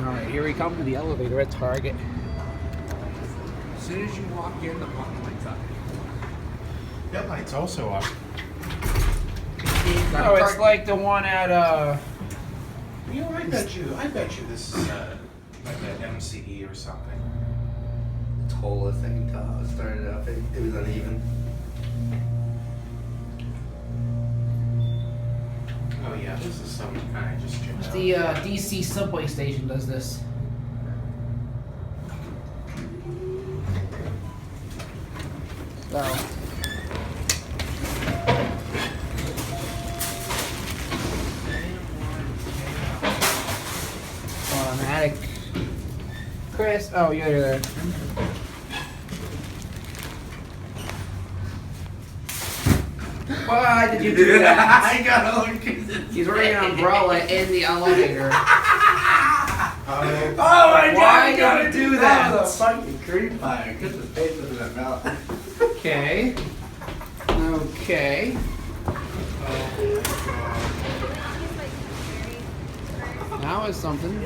Alright, here we come to the elevator at Target. As soon as you walk in, the button lights up. That light's also up. Oh, it's like the one at You know, I bet you this is like an MCE or something. The Tola thing started up. It was uneven. Oh yeah, this is some kind of just chipped out. the DC subway station does this. So automatic. Chris, oh yeah, you're there. Why did you do that? I gotta look. He's wearing an umbrella in the elevator. Oh my god! Why You gotta do do that? that! Was a fucking cream pie. Get the taste of that mouth. Okay. Okay. Now is something.